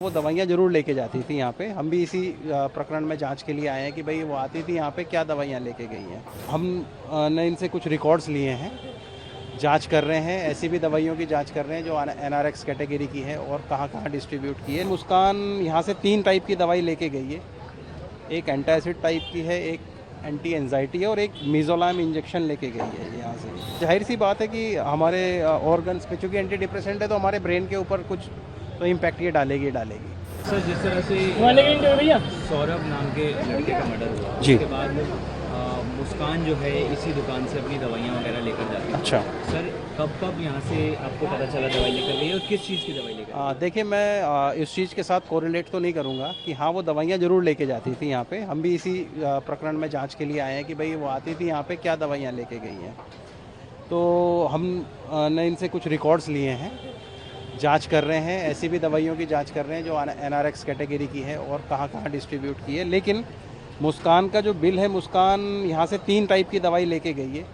वो दवाइयाँ ज़रूर लेके जाती थी यहाँ पे। हम भी इसी प्रकरण में जांच के लिए आए हैं कि भाई वो आती थी यहाँ पे क्या दवाइयाँ लेके गई हैं। हम ने इनसे कुछ रिकॉर्ड्स लिए हैं, जांच कर रहे हैं, ऐसी भी दवाइयों की जांच कर रहे हैं जो एनआरएक्स कैटेगरी की है और कहाँ-कहाँ डिस्ट्रीब्यूट की है। मुस्कान यहाँ से 3 टाइप की दवाई लेके गई है। एक एंटासिड टाइप की है, एक एंटी एंजाइटी है और एक मिज़ोलाम इंजेक्शन लेके गई है यहाँ से। ज़ाहिर सी बात है कि हमारे ऑर्गन्स पे, चूँकि एंटी डिप्रेसेंट है तो हमारे ब्रेन के ऊपर कुछ तो इम्पैक्ट ये डालेगी डालेगी। सर, जिस तरह से भैया सौरभ नाम के लड़के का मर्डर हुआ जी। उसके बाद मुस्कान जो है इसी दुकान से अपनी दवाइयाँ वगैरह लेकर जाती है। अच्छा सर, कब यहाँ से आपको पता चला दवाई लेकर गई और किस चीज़ की दवाई लेकर देखिए, मैं इस चीज़ के साथ कोरिलेट तो नहीं करूँगा कि हाँ वो दवाइयाँ ज़रूर लेके जाती थी यहाँ पे। हम भी इसी प्रकरण में जांच के लिए आए हैं कि भाई वो आती थी यहाँ पे क्या दवाइयाँ लेके गई हैं। तो हम ने इनसे कुछ रिकॉर्ड्स लिए हैं, जांच कर रहे हैं, ऐसी भी दवाइयों की जांच कर रहे हैं जो एनआरएक्स कैटेगरी की है और कहाँ-कहाँ डिस्ट्रीब्यूट की है। लेकिन मुस्कान का जो बिल है, मुस्कान यहाँ से 3 टाइप की दवाई लेके गई है।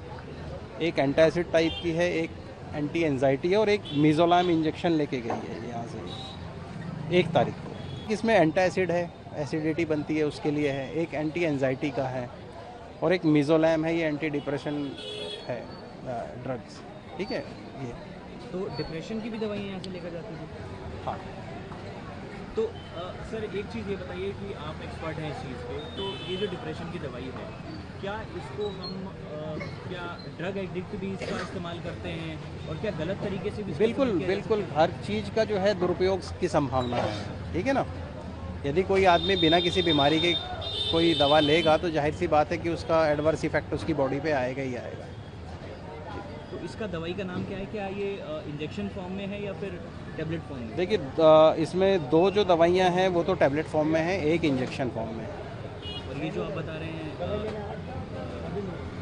एक एंटासिड टाइप की है, एक एंटी एंजाइटी है और एक मिज़ोलाम इंजेक्शन लेके गई है यहाँ से 1 तारीख को। इसमें एंटासिड है, एसिडिटी बनती है उसके लिए है, एक एंटी एंजाइटी का है और एक मिज़ोलाम है, ये एंटी डिप्रेशन है ड्रग्स। ठीक है ये। तो डिप्रेशन की भी दवाइयाँ यहाँ से लेकर जाती थी। हाँ। तो सर, एक चीज़ ये बताइए कि आप एक्सपर्ट हैं इस चीज़ पे, तो ये जो डिप्रेशन की दवाई है, क्या इसको हम क्या ड्रग एडिक्ट भी इसका इस्तेमाल करते हैं और क्या गलत तरीके से भी इसका बिल्कुल इस्तेमाल किया जा बिल्कुल, सकता है? हर चीज़ का जो है दुरुपयोग की संभावना है, ठीक है ना। यदि कोई आदमी बिना किसी बीमारी के कोई दवा लेगा तो जाहिर सी बात है कि उसका एडवर्स इफेक्ट उसकी बॉडी पे आएगा ही आएगा। तो इसका दवाई का नाम क्या है? क्या ये इंजेक्शन फॉर्म में है या फिर टेबलेट फॉर्म में? देखिए, इसमें 2 जो दवाइयाँ हैं वो तो टैबलेट फॉर्म में है, एक इंजेक्शन फॉर्म में है। और ये जो आप बता रहे हैं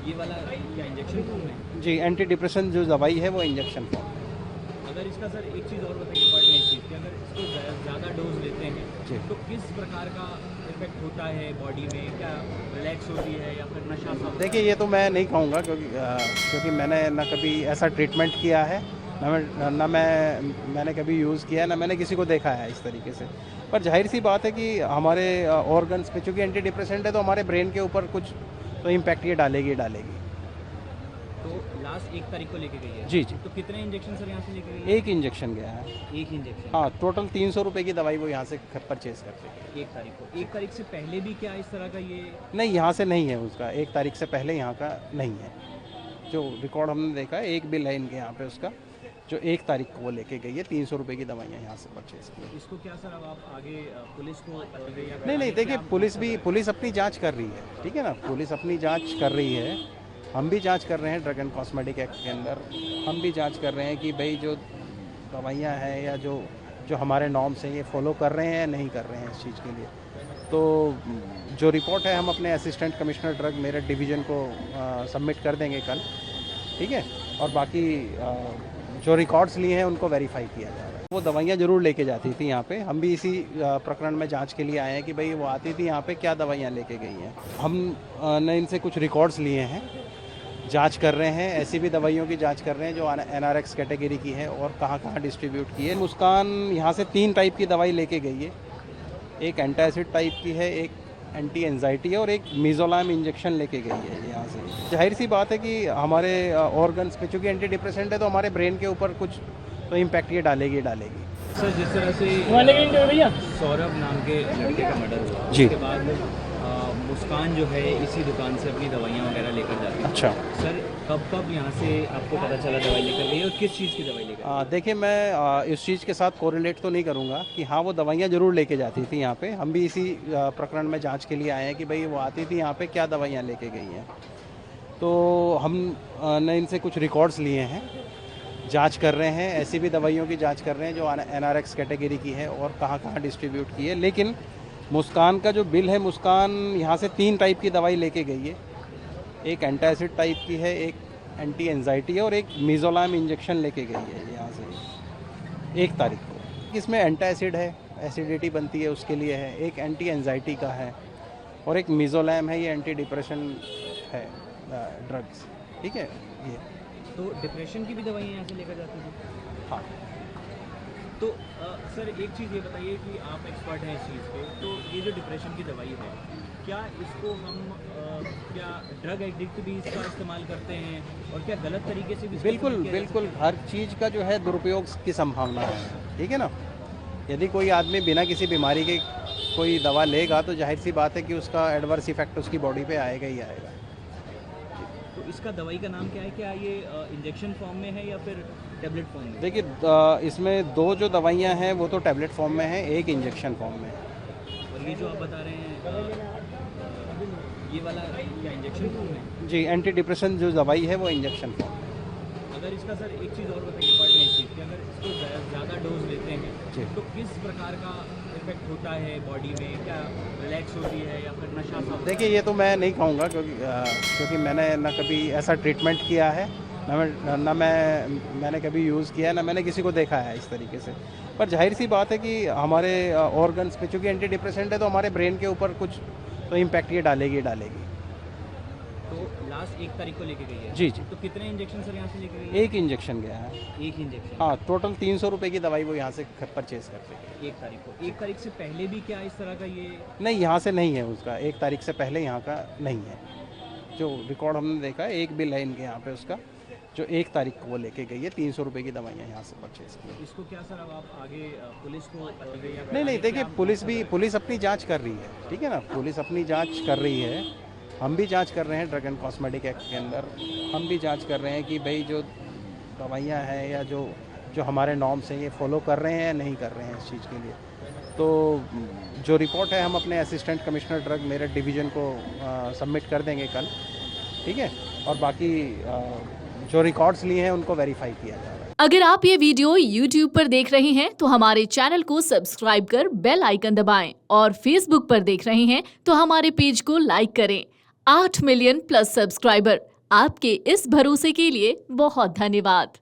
ये वाला क्या इंजेक्शन फॉर्म में है? जी, एंटी डिप्रेशन जो दवाई है वो इंजेक्शन फॉर्म में अगर इसका सर एक चीज़ और बताइए, इम्पॉर्टेंट चीज़ कि अगर इसको ज़्यादा डोज लेते हैं जी। तो किस प्रकार का इफेक्ट होता है बॉडी में? क्या रिलैक्स होती है या फिर नशा सा होता है? देखिए, ये तो मैं नहीं कहूँगा क्योंकि मैंने ना कभी ऐसा ट्रीटमेंट किया है, मैंने कभी यूज़ किया है, ना मैंने किसी को देखा है इस तरीके से। पर ज़ाहिर सी बात है कि हमारे ऑर्गन्स पे, चूँकि एंटी डिप्रेसेंट है तो हमारे ब्रेन के ऊपर कुछ तो इम्पैक्ट ये डालेगी डालेगी। तो लास्ट 1 तारीख को लेके गई है। जी, जी। तो कितने इंजेक्शन सर यहाँ से लेके गई है? एक इंजेक्शन गया है। एक इंजेक्शन। हाँ, टोटल 300 रुपये की दवाई वो यहाँ से परचेज़ करते हैं। 1 तारीख को। 1 तारीख से पहले भी क्या इस तरह का ये? नहीं, यहाँ से नहीं है उसका, 1 तारीख से पहले यहाँ का नहीं है। जो रिकॉर्ड हमने देखा है, एक बिल है इनके यहाँ पे उसका, जो 1 तारीख को वो लेके गई है, 300 रुपये की दवाइयाँ यहाँ से परचेज़ की। इसको क्या सर अब आप आगे पुलिस को या नहीं, देखिए, पुलिस अपनी जांच कर रही है, ठीक है ना। पुलिस अपनी जांच कर रही है, हम भी जांच कर रहे हैं ड्रग एंड कॉस्मेटिक एक्ट के अंदर। हम भी जांच कर रहे हैं कि भाई जो दवाइयाँ हैं या जो जो हमारे नॉर्म्स हैं ये फॉलो कर रहे हैं या नहीं कर रहे हैं इस चीज़ के लिए। तो जो रिपोर्ट है हम अपने assistant commissioner drug Meerut division को सबमिट कर देंगे कल, ठीक है। और बाकी जो रिकॉर्ड्स लिए हैं उनको वेरीफाई किया जा रहा है। वो दवाइयाँ ज़रूर लेके जाती थी यहाँ पे। हम भी इसी प्रकरण में जांच के लिए आए हैं कि भाई वो आती थी यहाँ पे क्या दवाइयाँ लेके गई हैं। हम ने इनसे कुछ रिकॉर्ड्स लिए हैं, जांच कर रहे हैं, ऐसी भी दवाइयों की जांच कर रहे हैं जो एनआरएक्स कैटेगरी की है और कहाँ-कहाँ डिस्ट्रीब्यूट की है। मुस्कान यहाँ से 3 टाइप की दवाई लेके गई है। एक एंटासिड टाइप की है, एक एंटी एंजाइटी है और एक मिज़ोलाम इंजेक्शन लेके गई है यहाँ से। ज़ाहिर सी बात है कि हमारे ऑर्गन्स पे, चूँकि एंटी डिप्रेसेंट है तो हमारे ब्रेन के ऊपर कुछ तो इम्पैक्ट ये डालेगी डालेगी। सर, जिस तरह से भैया सौरभ नाम के लड़के का मर्डर हुआ जी। उसके बाद मुस्कान जो है इसी दुकान से अपनी दवाइयाँ वगैरह लेकर जाती है। अच्छा। सर, कब यहाँ से आपको पता चला दवाई लेकर गई और किस चीज़ की दवाई लेकर? देखिए, मैं इस चीज़ के साथ कोरिलेट तो नहीं करूँगा कि हाँ वो दवाइयाँ ज़रूर लेके जाती थी यहाँ पे। हम भी इसी प्रकरण में जांच के लिए आए हैं कि भाई वो आती थी यहाँ पे क्या दवाइयाँ लेके गई हैं। तो हम ने इनसे कुछ रिकॉर्ड्स लिए हैं, जांच कर रहे हैं, ऐसी भी दवाइयों की जांच कर रहे हैं जो एनआरएक्स कैटेगरी की है और कहाँ-कहाँ डिस्ट्रीब्यूट की है। लेकिन मुस्कान का जो बिल है, मुस्कान यहाँ से 3 टाइप की दवाई लेके गई है। एक एंटासिड टाइप की है, एक एंटी एंजाइटी है और एक मिज़ोलाम इंजेक्शन लेके गई है यहाँ से 1 तारीख को। इसमें एंटासिड है, एसिडिटी बनती है उसके लिए है, एक एंटी एंजाइटी का है और एक मिज़ोलाम है, ये एंटी डिप्रेशन है ड्रग्स। ठीक है ये। तो डिप्रेशन की भी दवाइयाँ यहाँ से लेकर जाती थी। हाँ। तो सर एक चीज़ ये बताइए कि आप एक्सपर्ट हैं इस चीज़ पे, तो ये जो डिप्रेशन की दवाई है, क्या इसको हम क्या ड्रग एडिक्ट भी इसका इस्तेमाल करते हैं और क्या गलत तरीके से भी इसका बिल्कुल इस्तेमाल किया जा बिल्कुल सकता है? हर चीज़ का जो है दुरुपयोग की संभावना है, ठीक है ना। यदि कोई आदमी बिना किसी बीमारी के कोई दवा लेगा तो जाहिर सी बात है कि उसका एडवर्स इफेक्ट उसकी बॉडी पे आएगा ही आएगा। तो इसका दवाई का नाम क्या है? क्या ये इंजेक्शन फॉर्म में है या फिर टेबलेट फॉर्म में? देखिए इसमें दो जो दवाइयाँ हैं वो तो टैबलेट फॉर्म में है, एक इंजेक्शन फॉर्म में है। और ये जो आप बता रहे हैं ये वाला क्या इंजेक्शन फॉर्म में? जी, एंटी डिप्रेशन जो दवाई है वो इंजेक्शन फॉर्म में अगर इसका सर एक चीज़ और बताइए इम्पॉर्टेंट है इस चीज़ की, अगर इसको ज़्यादा डोज लेते जी। हैं तो किस प्रकार का इफेक्ट होता है बॉडी में? क्या रिलैक्स होती है या फिर नशा सा होता है? देखिए ये तो मैं नहीं कहूँगा क्योंकि मैंने ना कभी ऐसा ट्रीटमेंट किया है मैंने कभी यूज़ किया है ना मैंने किसी को देखा है इस तरीके से। पर जाहिर सी बात है कि हमारे ऑर्गन्स पे चूँकि एंटी डिप्रेसेंट है तो हमारे ब्रेन के ऊपर कुछ तो इम्पैक्ट ये डालेगी डालेगी। तो लास्ट 1 तारीख को लेके गई है? जी जी, तो कितने इंजेक्शन सर यहाँ से लेके गई है? एक इंजेक्शन गया है। एक इंजेक्शन? हाँ, टोटल 300 रुपये की दवाई वो यहाँ से परचेज़ करते हैं। 1 तारीख को। 1 तारीख से पहले भी क्या इस तरह का ये? नहीं, यहाँ से नहीं है उसका, 1 तारीख से पहले यहाँ का नहीं है। जो रिकॉर्ड हमने देखा है, एक बिल है इनके यहाँ पे उसका, जो 1 तारीख को वो लेके गई है, 300 रुपये की दवाइयाँ यहाँ से परचेज़ की। इसको क्या सर अब आप आगे पुलिस को बताइए या फिर नहीं आगे देखिए क्या आप- पुलिस अपनी जांच कर रही है, ठीक है ना। पुलिस अपनी जांच कर रही है, हम भी जांच कर रहे हैं ड्रग एंड कॉस्मेटिक एक्ट के अंदर। हम भी जांच कर रहे हैं कि भाई जो दवाइयाँ हैं या जो हमारे नॉर्म्स हैं ये फॉलो कर रहे हैं या नहीं कर रहे हैं इस चीज़ के लिए। तो जो रिपोर्ट है हम अपने assistant commissioner drug Meerut division को सबमिट कर देंगे कल, ठीक है। और बाकी जो रिकॉर्ड्स लिए हैं उनको वेरीफाई किया जा रहा है। अगर आप ये वीडियो YouTube पर देख रहे हैं तो हमारे चैनल को सब्सक्राइब कर बेल आइकन दबाएं और Facebook पर देख रहे हैं तो हमारे पेज को लाइक करें। 8 मिलियन प्लस सब्सक्राइबर, आपके इस भरोसे के लिए बहुत धन्यवाद।